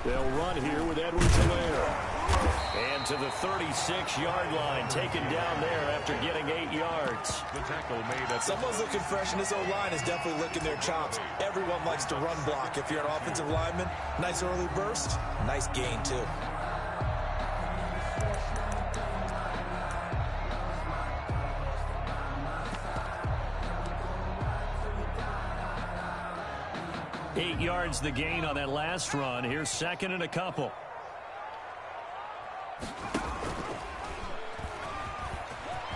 They'll run here with Edwards-Helaire. And to the 36-yard line, taken down there after getting 8 yards. The tackle made at someone's looking fresh, and this O-line is definitely licking their chops. Everyone likes to run block. If you're an offensive lineman, nice early burst, nice gain too. Eight yards the gain on that last run. Here's second and a couple.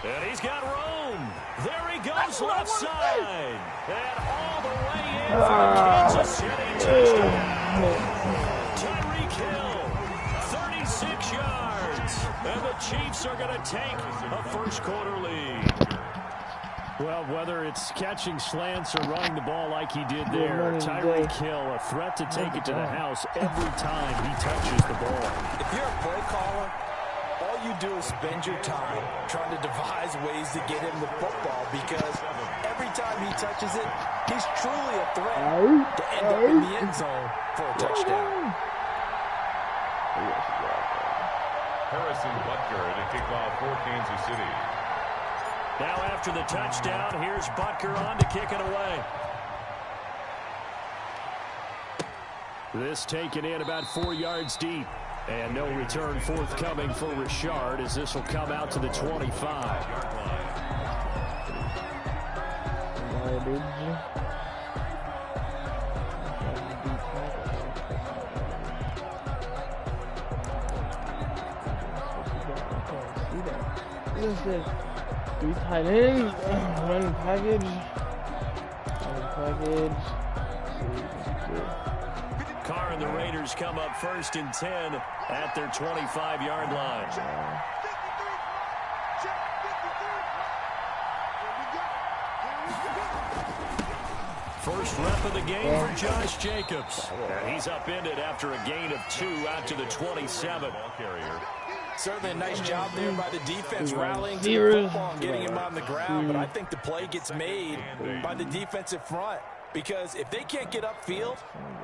And he's got room. There he goes left side. And all the way in for the Kansas City touchdown. Tyreek Hill, 36 yards. And the Chiefs are going to take a first quarter lead. Well, whether it's catching slants or running the ball like he did there, Tyreek Hill, a threat to take it to the house every time he touches the ball. If you're a play caller, all you do is spend your time trying to devise ways to get him the football, because every time he touches it, he's truly a threat to end up in the end zone for a touchdown. Harrison Butker to kick off for Kansas City. Now after the touchdown, here's Butker on to kick it away. This taken in about 4 yards deep. And no return forthcoming for Richard, as this will come out to the 25-yard line. What is this? 3 tight ends, run package. Carr and the Raiders come up first and 10 at their 25-yard line. First rep of the game for Josh Jacobs. And he's upended after a gain of 2 out to the 27. Certainly a nice job there by the defense rallying to the football and getting him on the ground, but I think the play gets made by the defensive front. Because if they can't get upfield,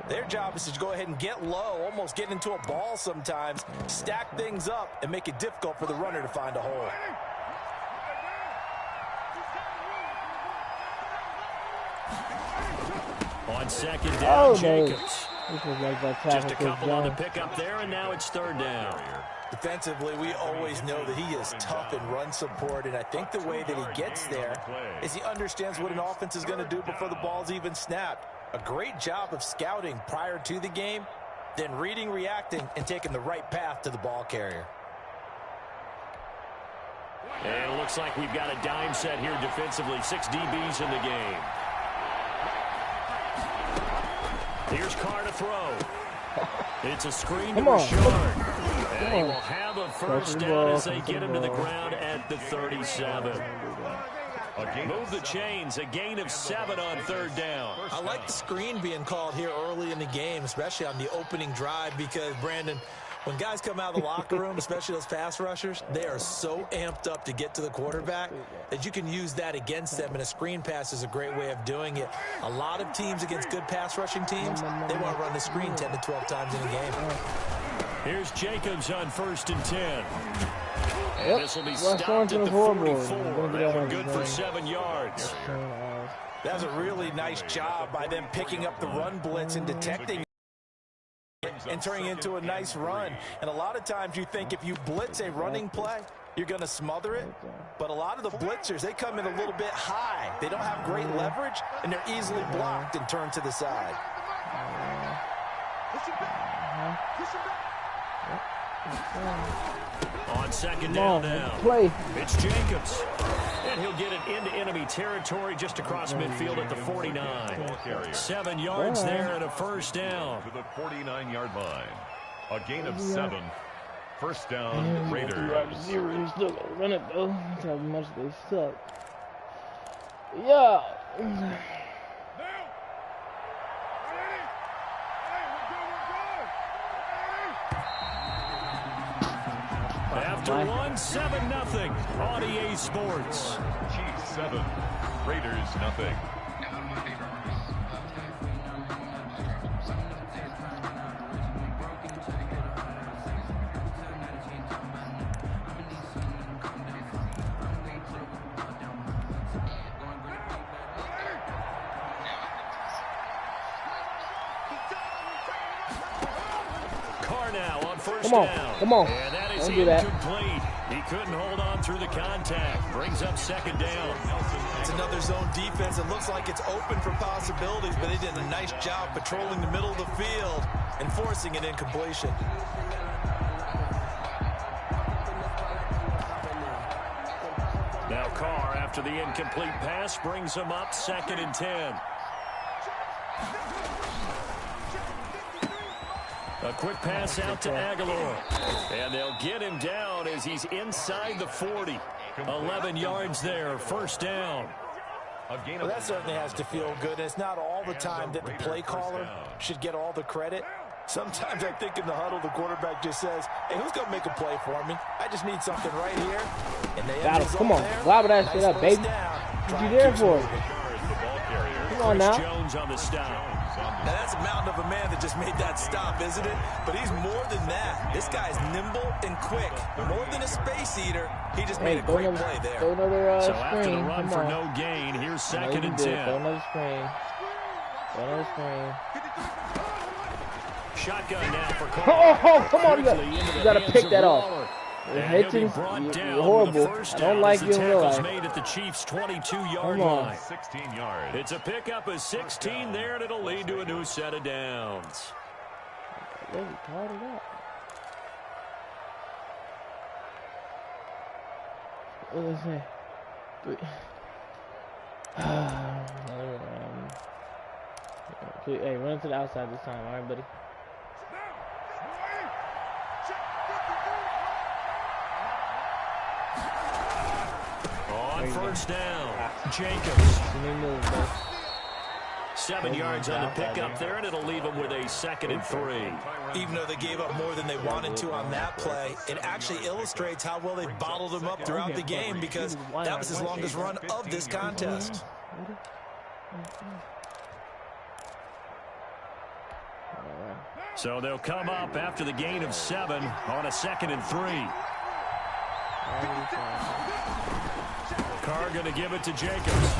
their job is to go ahead and get low, almost get into a ball sometimes, stack things up, and make it difficult for the runner to find a hole. On second down, Jacobs. Just a couple on the pickup there, and now it's third down. Defensively, we always know that he is tough in run support, and I think the way that he gets there is he understands what an offense is going to do before the ball's even snapped. A great job of scouting prior to the game, then reading, reacting, and taking the right path to the ball carrier. And it looks like we've got a dime set here defensively. 6 DBs in the game. Here's Carr to throw. It's a screen to Richard. And he will have a first down as they get him to the ground at the 37. Move the chains, a gain of 7 on third down. I like the screen being called here early in the game, especially on the opening drive, because, Brandon, when guys come out of the locker room, especially those pass rushers, they are so amped up to get to the quarterback that you can use that against them, and a screen pass is a great way of doing it. A lot of teams against good pass rushing teams, they want to run the screen 10 to 12 times in a game. Here's Jacobs on first and 10. And this will be stopped at the 44. That one good for 7 yards. That was a really nice job by them picking up the run blitz and detecting it and turning it into a nice run. And a lot of times you think if you blitz a running play, you're going to smother it. But a lot of the blitzers, they come in a little bit high. They don't have great leverage, and they're easily blocked and turned to the side. On second down now, it's Jacobs. And he'll get it into enemy territory just across midfield at the 49. 7 yards there and a first down. To the 49-yard line. A gain of 7. First down, Raiders. You're still gonna run it, though. That's how much they suck. Yeah. After 7-0 on EA Sports. Chiefs 7, Raiders 0. now on first Come on. down. Come on. And that is Don't do that. incomplete. He couldn't hold on through the contact. Brings up second down. It's another zone defense. It looks like it's open for possibilities, but they did a nice job patrolling the middle of the field and forcing an incompletion. Now Carr, after the incomplete pass, brings him up 2nd and 10. A quick pass out to Aguilar. And they'll get him down as he's inside the 40. 11 yards there, first down. Well, that certainly has to feel good. It's not all the time that the play caller should get all the credit. Sometimes I think in the huddle, the quarterback just says, hey, who's going to make a play for me? I just need something right here. And they Got him. Come on. Gobble that shit up, baby. What you there for? Come on now. Jones on the stop. Now, that's a mountain of a man that just made that stop, isn't it? But he's more than that. This guy's nimble and quick. More than a space eater, he just made a great play there. Throw another So screen. after the run Come for on. no gain, here's I know 2nd you and did. 10. Throw another screen. Throw another screen. Shotgun now for Carr. Oh, come on. You got to pick that off. And he'll be Hitchens, brought you're down horrible. with a first I down don't like as you the in real tackle's life. made at the Chiefs' 22-yard Come on. line. 16 yards. It's a pickup of 16 there, and it'll lead to a new set of downs. Really tired of that. What did I say? 3. Hey, run to the outside this time, all right, buddy? On first down, Jacobs. Give me a move, bro. 7 yards on the pickup there, and it'll leave them with a 2nd and 3. Even though they gave up more than they wanted to on that play, it actually illustrates how well they bottled him up throughout the game because that was his longest run of this contest. So they'll come up after the gain of 7 on a 2nd and 3. Carr going to give it to Jacobs.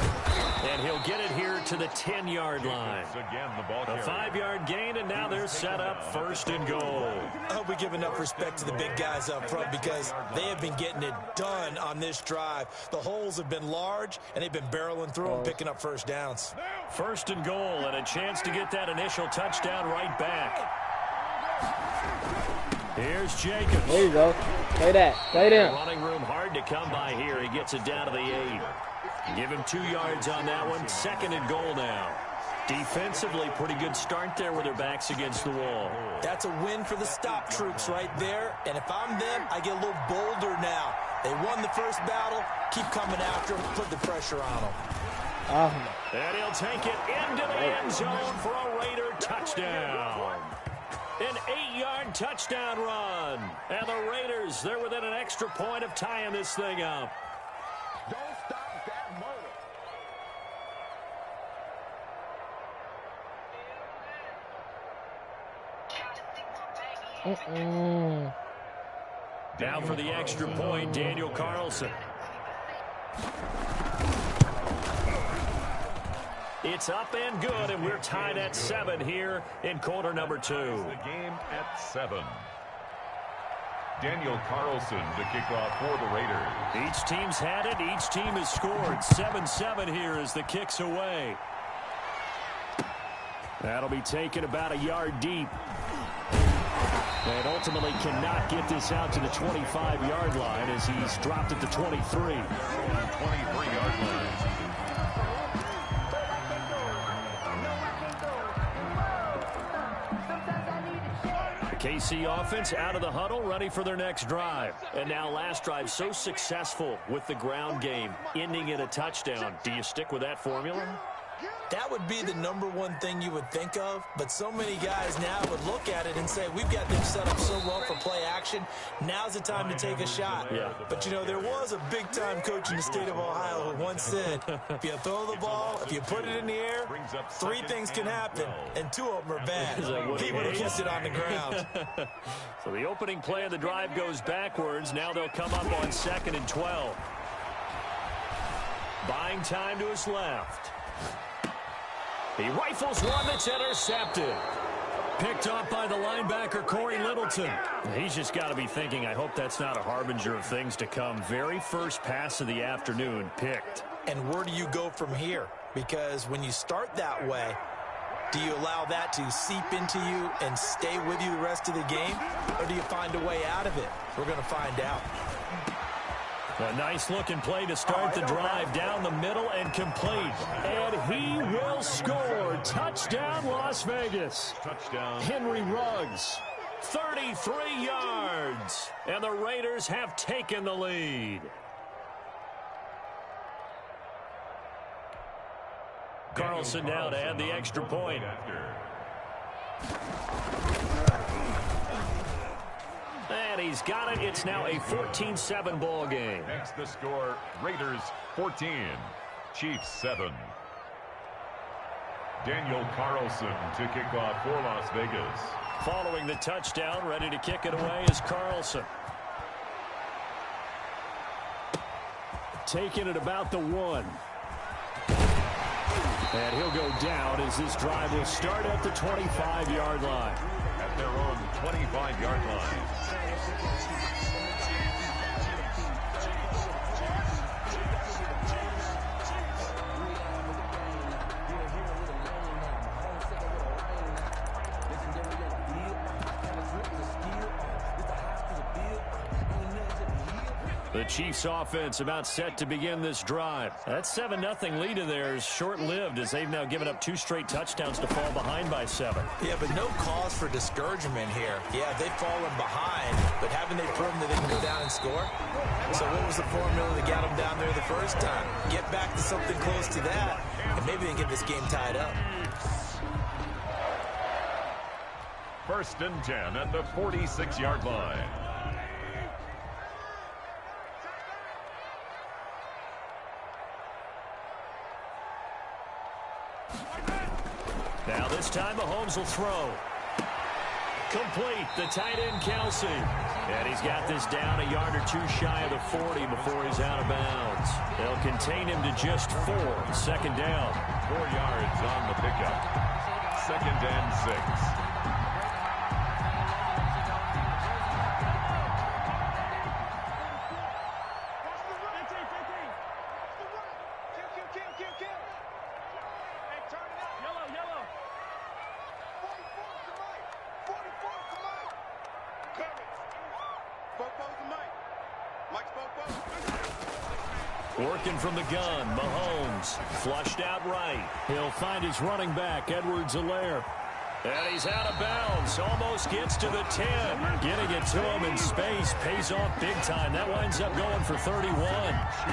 And he'll get it here to the 10-yard line. Again, the ball A 5-yard gain, and now they're set up 1st and goal. I hope we give enough respect to the big guys up front because they have been getting it done on this drive. The holes have been large, and they've been barreling through them, picking up first downs. 1st and goal, and a chance to get that initial touchdown right back. Here's Jacobs. There you go. Play that. Play them. Running room hard to come by here. He gets it down to the 8. Give him 2 yards on that one. 2nd and goal now. Defensively, pretty good start there with their backs against the wall. That's a win for the stop troops right there. And if I'm them, I get a little bolder now. They won the first battle. Keep coming after them. Put the pressure on them. And he'll take it into the end zone for a Raider touchdown. An 8-yard touchdown run. And the Raiders, they're within an extra point of tying this thing up. Don't stop that motor. Now for the extra point, Daniel Carlson. It's up and good, and we're tied at 7 here in quarter number 2. The game at 7. Daniel Carlson to kick off for the Raiders. Each team's had it. Each team has scored. 7-7 here as the kick's away. That'll be taken about a yard deep. And ultimately cannot get this out to the 25-yard line as he's dropped at the 23. 23-yard line. KC offense out of the huddle, ready for their next drive. And now last drive so successful with the ground game, ending in a touchdown. Do you stick with that formula? That would be the #1 thing you would think of, but so many guys now would look at it and say, we've got them set up so well for play action. Now's the time to take a shot. Yeah. But, you know, there was a big-time coach in the state of Ohio who once said, if you throw the ball, if you put it in the air, 3 things can happen, and 2 of them are bad. He would have kept it on the ground. So the opening play of the drive goes backwards. Now they'll come up on 2nd and 12. Buying time to his left. He rifles one that's intercepted. Picked up by the linebacker, Corey Littleton. He's just got to be thinking, I hope that's not a harbinger of things to come. Very first pass of the afternoon picked. And where do you go from here? Because when you start that way, do you allow that to seep into you and stay with you the rest of the game? Or do you find a way out of it? We're going to find out. A nice-looking play to start the drive down the middle and complete. And he will score. Touchdown, Las Vegas. Touchdown. Henry Ruggs, 33 yards. And the Raiders have taken the lead. Carlson now to add the extra point. And he's got it. It's now a 14-7 ball game. Makes the score Raiders 14, Chiefs 7. Daniel Carlson to kick off for Las Vegas. Following the touchdown, ready to kick it away is Carlson. Taking it about the 1. And he'll go down as this drive will start at the 25-yard line. At their own 25-yard line. The Chiefs offense about set to begin this drive. That 7-0 lead in there is short-lived as they've now given up 2 straight touchdowns to fall behind by 7. Yeah, but no cause for discouragement here. Yeah, they've fallen behind, but haven't they proven that they can go down and score? So what was the formula that got them down there the first time? Get back to something close to that, and maybe they can get this game tied up. 1st and 10 at the 46-yard line. Now this time Mahomes will throw. Complete, the tight end Kelsey. And he's got this down a yard or 2 shy of the 40 before he's out of bounds. They'll contain him to just 4. 2nd down. 4 yards on the pickup. 2nd and 6. Working from the gun, Mahomes flushed out right. He'll find his running back, Edwards-Helaire. And he's out of bounds, almost gets to the 10. Getting it to him in space pays off big time. That winds up going for 31.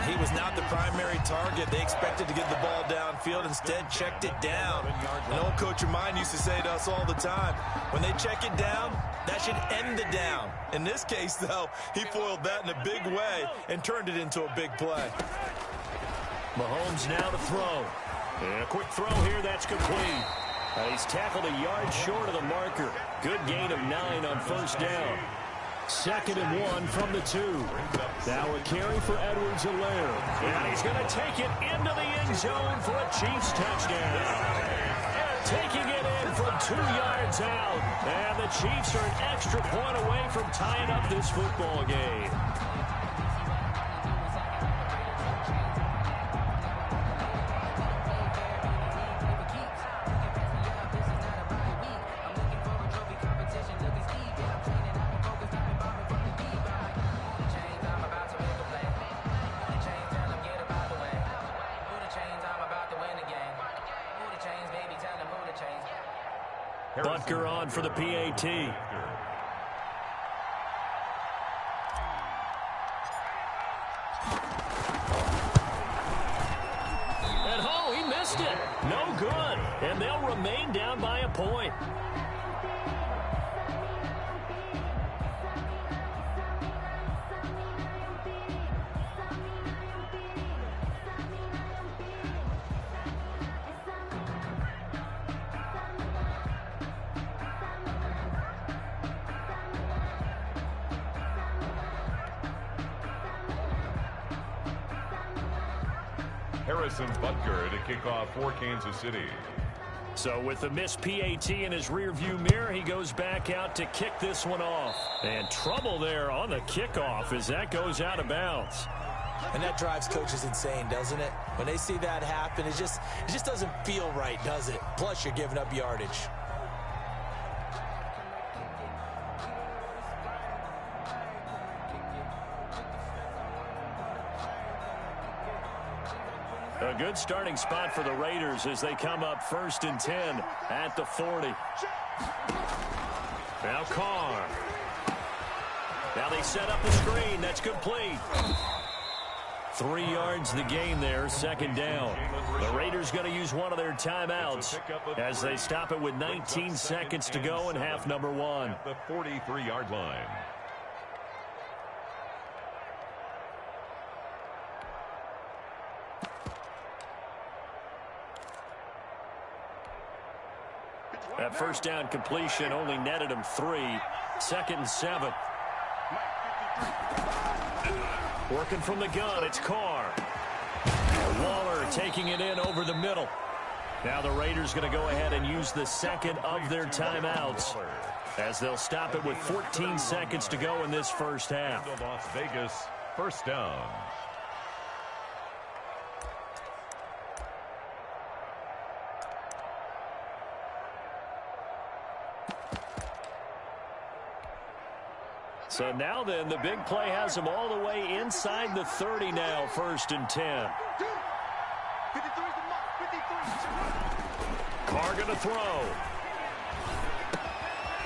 He was not the primary target. They expected to get the ball downfield, instead checked it down. An old coach of mine used to say to us all the time, when they check it down, that should end the down. In this case, though, he foiled that in a big way and turned it into a big play. Mahomes now to throw. And a quick throw here, that's complete. He's tackled a yard short of the marker. Good gain of 9 on 1st down. 2nd and 1 from the 2. Now a carry for Edwards-Helaire. And he's going to take it into the end zone for a Chiefs touchdown. And taking it in from 2 yards out. And the Chiefs are an extra point away from tying up this football game. Butker on for the PAT. At home, he missed it. No good. And they'll remain down by a point. Harrison Butker to kick off for Kansas City. So with the missed PAT in his rearview mirror, he goes back out to kick this one off. And trouble there on the kickoff as that goes out of bounds. And that drives coaches insane, doesn't it? When they see that happen, it just doesn't feel right, does it? Plus, you're giving up yardage. A good starting spot for the Raiders as they come up 1st and 10 at the 40. Now Carr. Now they set up the screen. That's complete. 3 yards the gain there, 2nd down. The Raiders going to use one of their timeouts as they stop it with 19 seconds to go in half number 1. At the 43-yard line. That first down completion only netted him 3. 2nd and 7. Working from the gun, it's Carr. Waller taking it in over the middle. Now the Raiders going to go ahead and use the second of their timeouts as they'll stop it with 14 seconds to go in this first half. Las Vegas, 1st down. So now then, the big play has them all the way inside the 30 now, 1st and 10. Carr going to throw.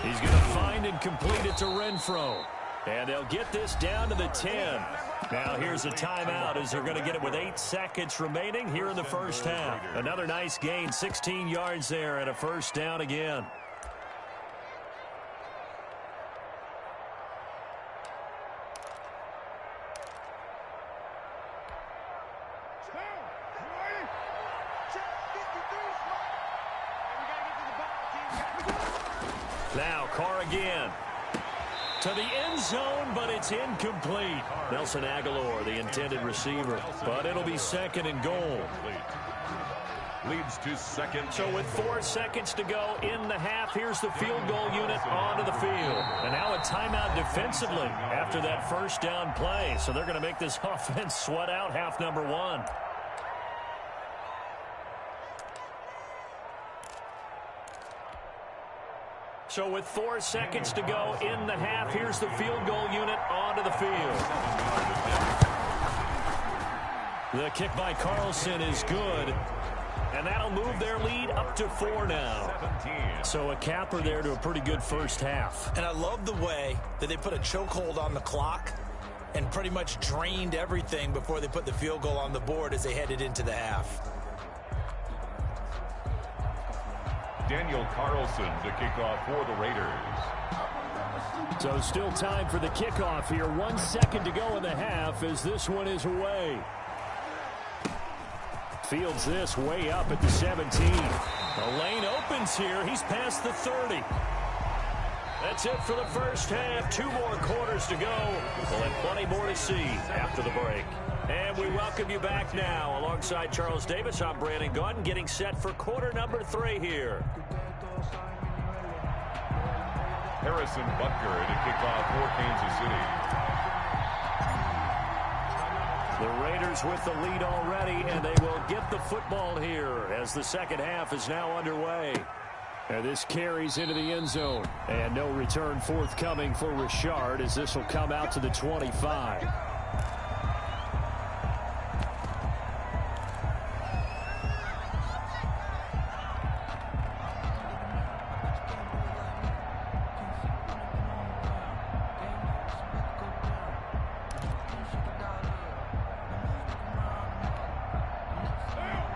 He's going to find and complete it to Renfro. And they'll get this down to the 10. Now here's a timeout as they're going to get it with 8 seconds remaining here in the first half. Another nice gain, 16 yards there and a 1st down again. Now Carr again. To the end zone, but it's incomplete. Nelson Aguilar, the intended receiver. But it'll be 2nd and goal. Leads to 2nd. So with 4 seconds to go in the half, here's the field goal unit onto the field. And now a timeout defensively after that first down play. So they're going to make this offense sweat out half number 1. So with 4 seconds to go in the half, here's the field goal unit onto the field. The kick by Carlson is good. And that'll move their lead up to 4 now. 17. So a capper there to a pretty good first half. And I love the way that they put a chokehold on the clock and pretty much drained everything before they put the field goal on the board as they headed into the half. Daniel Carlson to kick off for the Raiders. So still time for the kickoff here. 1 second to go in the half as this one is away. Fields this way up at the 17. The lane opens here. He's past the 30. That's it for the first half. 2 more quarters to go. We'll have plenty more to see after the break. And we welcome you back now. Alongside Charles Davis, I'm Brandon Gaudin, getting set for quarter number 3 here. Harrison Butker to kick off for Kansas City. The Raiders with the lead already, and they will get the football here as the second half is now underway. And this carries into the end zone. And no return forthcoming for Richard as this will come out to the 25.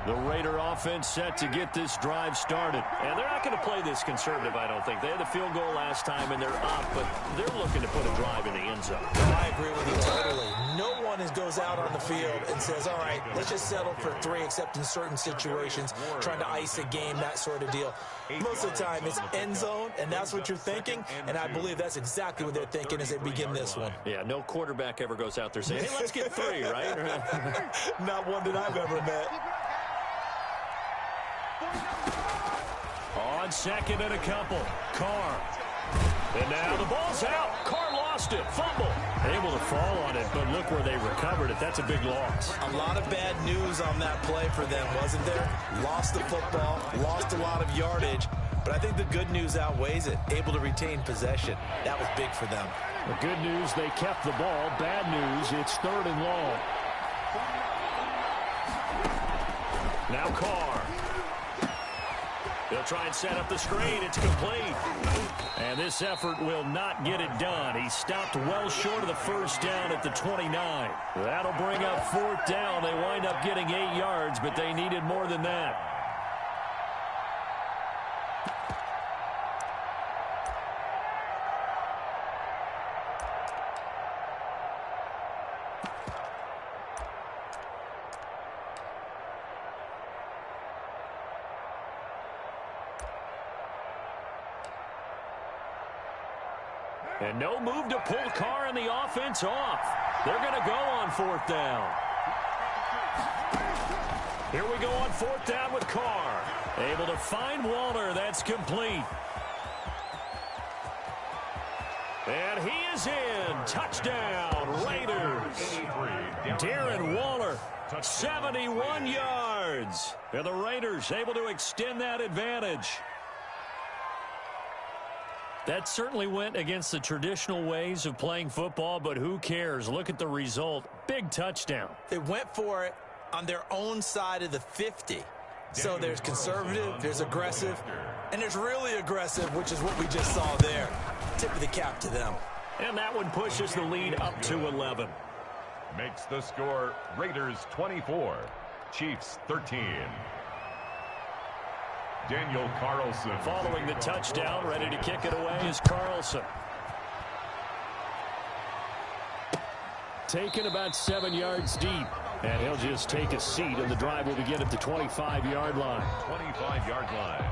The Raider offense set to get this drive started. And they're not going to play this conservative, I don't think. They had the field goal last time, and they're up, but they're looking to put a drive in the end zone. I agree with you totally. No one goes out on the field and says, all right, let's just settle for 3, except in certain situations, trying to ice a game, that sort of deal. Most of the time, it's end zone, and that's what you're thinking, and I believe that's exactly what they're thinking as they begin this one. Yeah, no quarterback ever goes out there saying, hey, let's get 3, right? Not one that I've ever met. On second and a couple. Carr. And now the ball's out. Carr lost it. Fumble. Able to fall on it, but look where they recovered it. That's a big loss. A lot of bad news on that play for them, wasn't there? Lost the football, lost a lot of yardage, but I think the good news outweighs it. Able to retain possession. That was big for them. The good news, they kept the ball. Bad news, it's 3rd and long. Now Carr. They'll try and set up the screen. It's complete. And this effort will not get it done. He stopped well short of the first down at the 29. That'll bring up 4th down. They wind up getting 8 yards, but they needed more than that. And no move to pull Carr and the offense off. They're going to go on 4th down. Here we go on 4th down with Carr. Able to find Waller. That's complete. And he is in. Touchdown, Raiders. Darren Waller, 71 yards. And the Raiders able to extend that advantage. That certainly went against the traditional ways of playing football, but who cares? Look at the result. Big touchdown. They went for it on their own side of the 50. So there's conservative, there's aggressive, and there's really aggressive, which is what we just saw there. Tip of the cap to them. And that one pushes the lead up to 11. Makes the score Raiders 24, Chiefs 13. Daniel Carlson. Following the touchdown, ready to kick it away is Carlson. Taken about 7 yards deep. And he'll just take a seat, and the drive will begin at the 25-yard line. 25-yard line.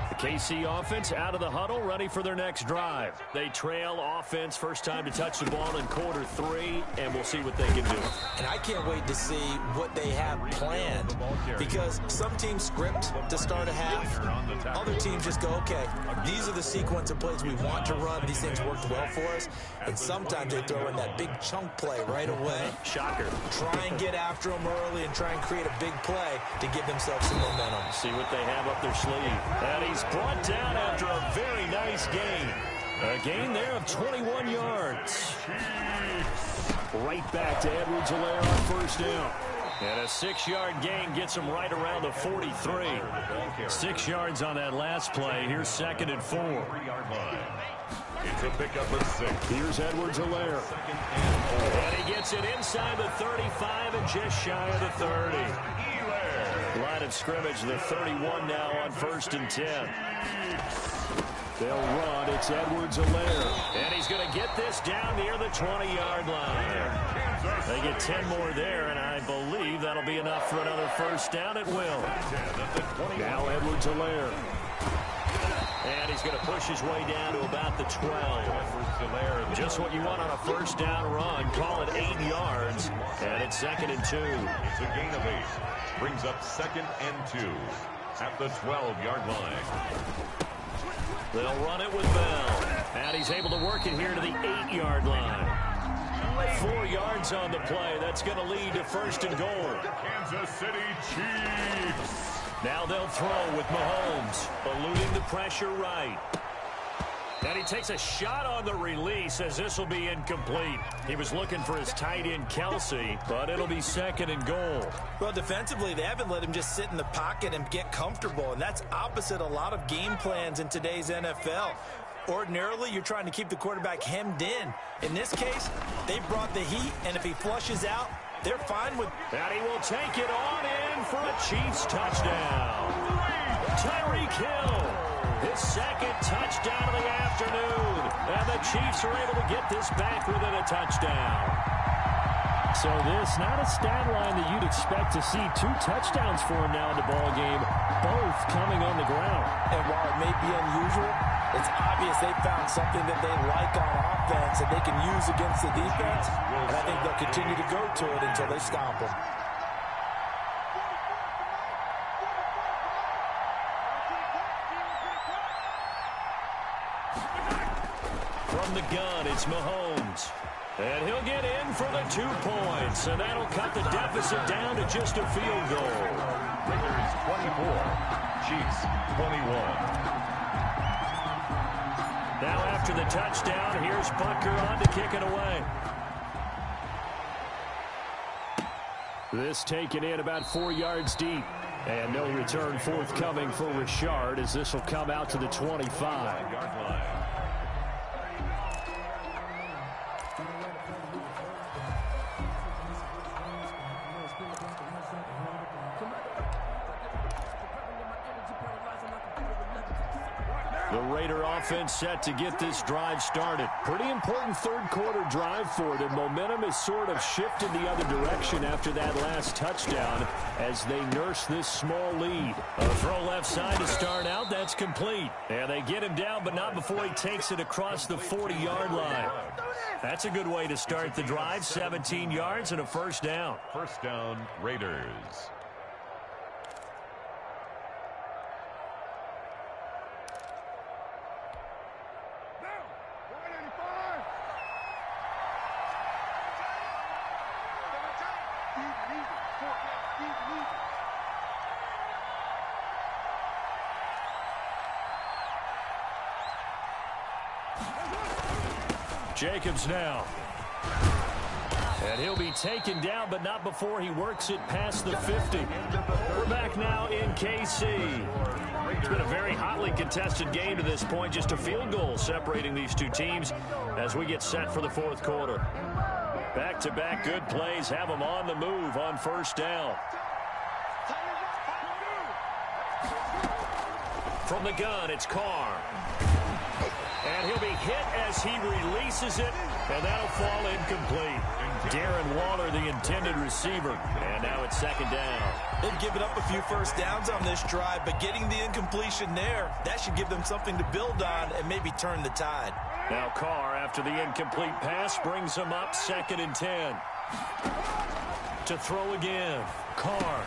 The KC offense out of the huddle, ready for their next drive. They trail offense, first time to touch the ball in quarter 3, and we'll see what they can do. And I can't wait to see what they have planned, because some teams script to start a half. Other teams just go, okay, these are the sequence of plays we want to run. These things worked well for us. And sometimes they throw in that big chunk play right away. Shocker. Try and get after them early and try and create a big play to give themselves some momentum. See what they have up their sleeve. And he's brought down after a very nice gain. A gain there of 21 yards. Right back to Edwards-Helaire on first down. And a 6-yard gain gets him right around the 43. 6 yards on that last play. Here's 2nd and 4. 3-yard line. It's a pickup of 6. Here's Edwards-Helaire. And he gets it inside the 35 and just shy of the 30. Line of scrimmage, the 31 now on 1st and 10. They'll run. It's Edwards-Helaire. And he's going to get this down near the 20-yard line. They get 10 more there, and I believe that'll be enough for another first down. It will. Now Edwards-Helaire. And he's going to push his way down to about the 12. Just what you want on a first down run. Call it 8 yards. And it's 2nd and 2. It's a gain of 8. Brings up 2nd and 2 at the 12-yard line. They'll run it with Bell. And he's able to work it here to the 8-yard line. 4 yards on the play. That's going to lead to 1st and goal. Kansas City Chiefs. Now they'll throw with Mahomes, eluding the pressure right. And he takes a shot on the release as this will be incomplete. He was looking for his tight end, Kelsey, but it'll be 2nd and goal. Well, defensively, they haven't let him just sit in the pocket and get comfortable, and that's opposite a lot of game plans in today's NFL. Ordinarily, you're trying to keep the quarterback hemmed in. In this case, they brought the heat, and if he flushes out, they're fine with... And he will take it on in for a Chiefs touchdown. Tyreek Hill, his 2nd touchdown of the afternoon. And the Chiefs are able to get this back within a touchdown. So this, not a stat line that you'd expect to see 2 touchdowns for him now in the ball game, both coming on the ground. And while it may be unusual, it's obvious they found something that they like on offense that they can use against the defense, and I think they'll continue to go to it until they stop them. From the gun, it's Mahomes. And he'll get in for the 2 points. And that'll cut the deficit down to just a field goal. Raiders 24, Chiefs 21. Now after the touchdown, here's Butker on to kick it away. This taken in about 4 yards deep. And no return forthcoming for Richard as this will come out to the 25. The Raider offense set to get this drive started. Pretty important third quarter drive for them. Momentum has sort of shifted the other direction after that last touchdown as they nurse this small lead. A throw left side to start out. That's complete. And they get him down, but not before he takes it across the 40-yard line. That's a good way to start the drive. 17 yards and a first down. First down, Raiders. Jacobs now. And he'll be taken down, but not before he works it past the 50. We're back now in KC. It's been a very hotly contested game to this point. Just a field goal separating these two teams as we get set for the fourth quarter. Back-to-back good plays have them on the move on first down. From the gun, it's Carr. And he'll be hit as he releases it, and that'll fall incomplete. Darren Waller, the intended receiver, and now it's second down. They've given up a few first downs on this drive, but getting the incompletion there, that should give them something to build on and maybe turn the tide. Now Carr, after the incomplete pass, brings him up 2nd and 10. To throw again. Carr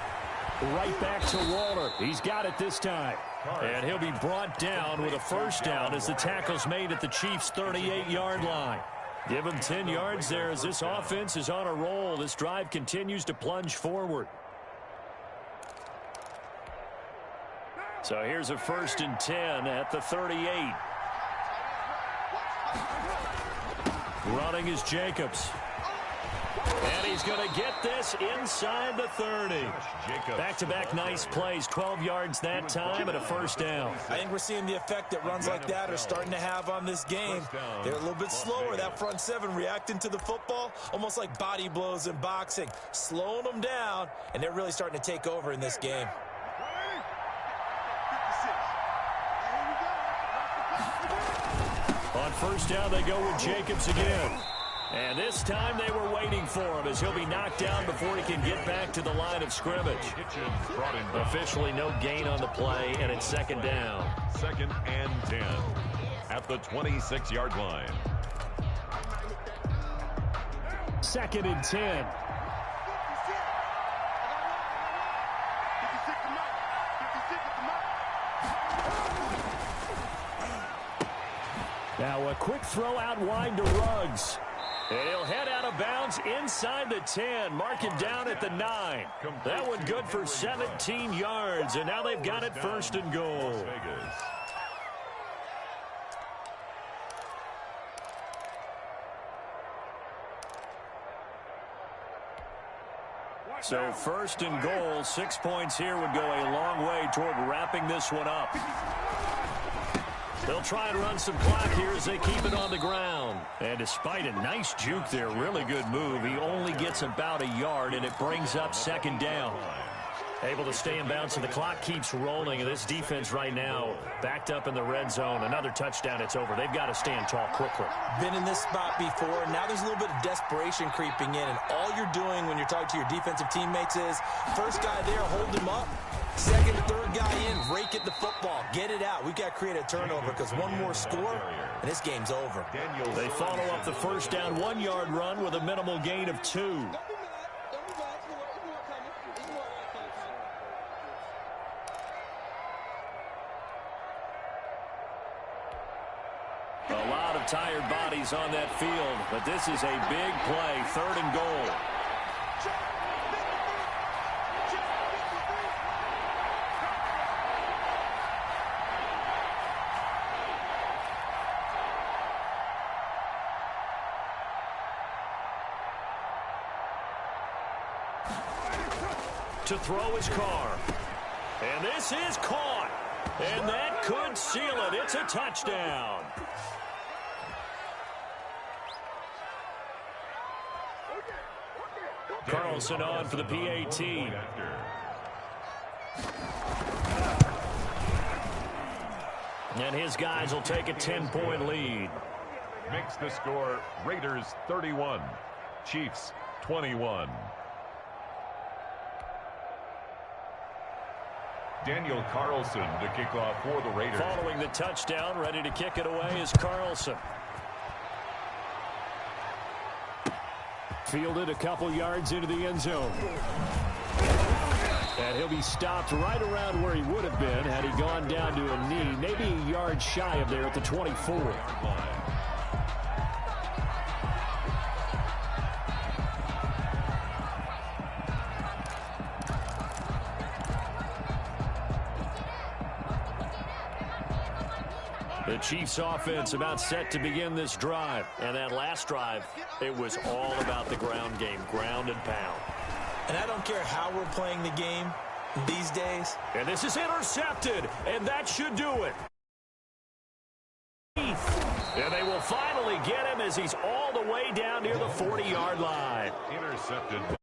right back to Waller. He's got it this time. And he'll be brought down with a first down as the tackle's made at the Chiefs' 38-yard line. Give him 10 yards there as this offense is on a roll. This drive continues to plunge forward. So here's a 1st and 10 at the 38. Running is Jacobs. And he's going to get this inside the 30. Back-to-back nice plays, 12 yards that time and a first down. I think we're seeing the effect that runs like that are starting to have on this game. They're a little bit slower, that front seven reacting to the football, almost like body blows in boxing, slowing them down, and they're really starting to take over in this game. On first down, they go with Jacobs again. And this time they were waiting for him as he'll be knocked down before he can get back to the line of scrimmage. Officially no gain on the play, and it's second down. 2nd and 10 at the 26-yard line. 2nd and 10. Now a quick throw out wide to Ruggs. And he'll head out of bounds inside the 10. Mark it down at the 9. That one good for 17 yards. And now they've got it 1st and goal. So 1st and goal, 6 points here would go a long way toward wrapping this one up. They'll try and run some clock here as they keep it on the ground. And despite a nice juke there, really good move, he only gets about a yard, and it brings up 2nd down. Able to stay in bounds, and the clock keeps rolling. And this defense right now backed up in the red zone. Another touchdown, it's over. They've got to stand tall quickly. Been in this spot before. Now there's a little bit of desperation creeping in, and all you're doing when you're talking to your defensive teammates is first guy there, hold him up. Second, third guy in, rake at the football. Get it out. We've got to create a turnover because one more score, and this game's over. They follow up the first down 1-yard run with a minimal gain of 2. A lot of tired bodies on that field, but this is a big play, 3rd and goal. To throw his car. And this is caught. And that could seal it. It's a touchdown. Carlson on for the PAT. And his guys will take a 10-point lead. Makes the score Raiders 31, Chiefs 21. Daniel Carlson to kick off for the Raiders. Following the touchdown, ready to kick it away is Carlson. Fielded a couple yards into the end zone. And he'll be stopped right around where he would have been had he gone down to a knee, maybe a yard shy of there at the 24. The Chiefs offense about set to begin this drive. And that last drive, it was all about the ground game, ground and pound. And I don't care how we're playing the game these days. And this is intercepted, and that should do it. And they will finally get him as he's all the way down near the 40-yard line. Intercepted